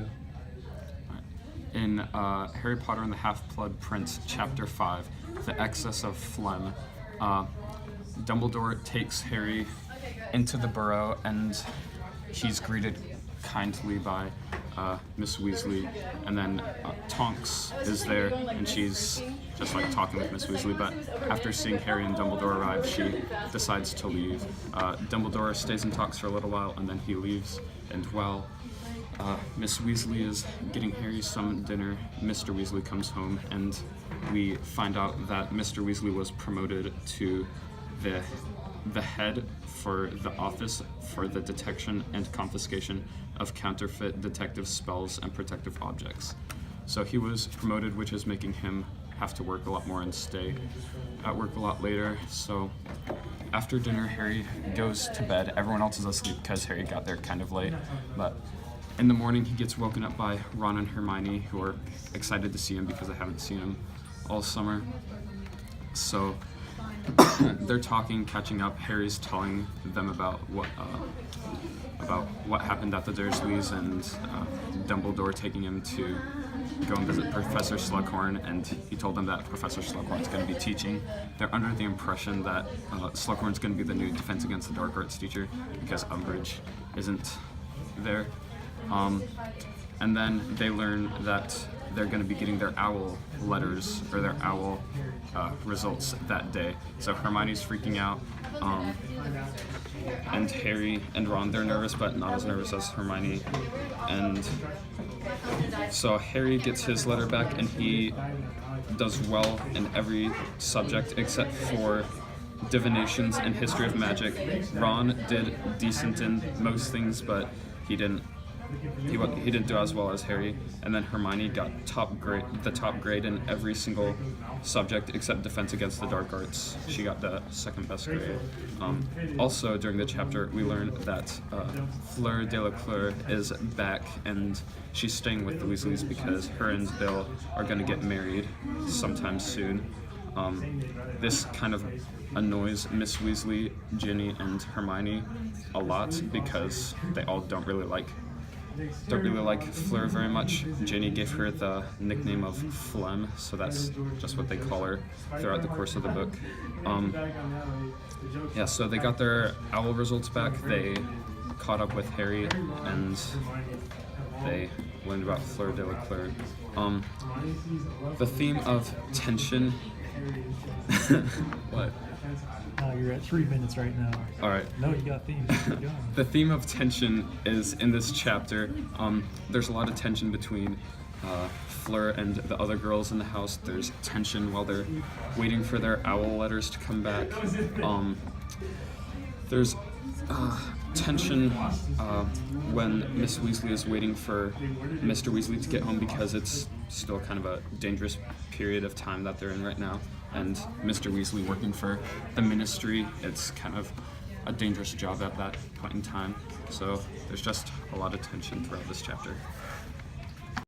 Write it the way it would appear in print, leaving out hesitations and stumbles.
go. In Harry Potter and the Half-Blood Prince, Chapter 5, The Excess of Phlegm, Dumbledore takes Harry into the burrow, and he's greeted kindly by Miss Weasley, and then Tonks is there, and she's just like talking with Miss Weasley, but after seeing Harry and Dumbledore arrive, she decides to leave. Dumbledore stays and talks for a little while, and then he leaves, and while Miss Weasley is getting Harry some dinner, Mr. Weasley comes home, and we find out that Mr. Weasley was promoted to the head for the Office for the Detection and Confiscation of Counterfeit Detective Spells and Protective Objects. So he was promoted, which is making him have to work a lot more and stay at work a lot later. So after dinner, Harry goes to bed. Everyone else is asleep because Harry got there kind of late. But in the morning, he gets woken up by Ron and Hermione, who are excited to see him because they haven't seen him all summer. So they're talking, catching up. Harry's telling them about what happened at the Dursleys, and Dumbledore taking him to go and visit Professor Slughorn, and he told them that Professor Slughorn's going to be teaching. They're under the impression that Slughorn's going to be the new Defense Against the Dark Arts teacher because Umbridge isn't there. And then they learn that they're going to be getting their owl letters, or their owl results that day. So Hermione's freaking out, and Harry and Ron, they're nervous, but not as nervous as Hermione. And so Harry gets his letter back, and he does well in every subject except for divinations and history of magic. Ron did decent in most things, but he didn't do as well as Harry. And then Hermione got the top grade in every single subject except Defense Against the Dark Arts. She got the second best grade. Also, during the chapter, we learned that Fleur Delacour is back, and she's staying with the Weasleys because her and Bill are going to get married sometime soon. This kind of annoys Miss Weasley, Ginny, and Hermione a lot because they all don't really like Fleur very much. Ginny gave her the nickname of Phlegm, so that's just what they call her throughout the course of the book. So they got their owl results back. They caught up with Harry, and they learned about Fleur Delacour. The theme of tension. What? You're at 3 minutes right now. All right. No, you got themes. Keep going. The theme of tension is in this chapter. There's a lot of tension between Fleur and the other girls in the house. There's tension while they're waiting for their owl letters to come back. There's tension when Miss Weasley is waiting for Mr. Weasley to get home because it's still kind of a dangerous period of time that they're in right now. And Mr. Weasley working for the Ministry, it's kind of a dangerous job at that point in time. So there's just a lot of tension throughout this chapter.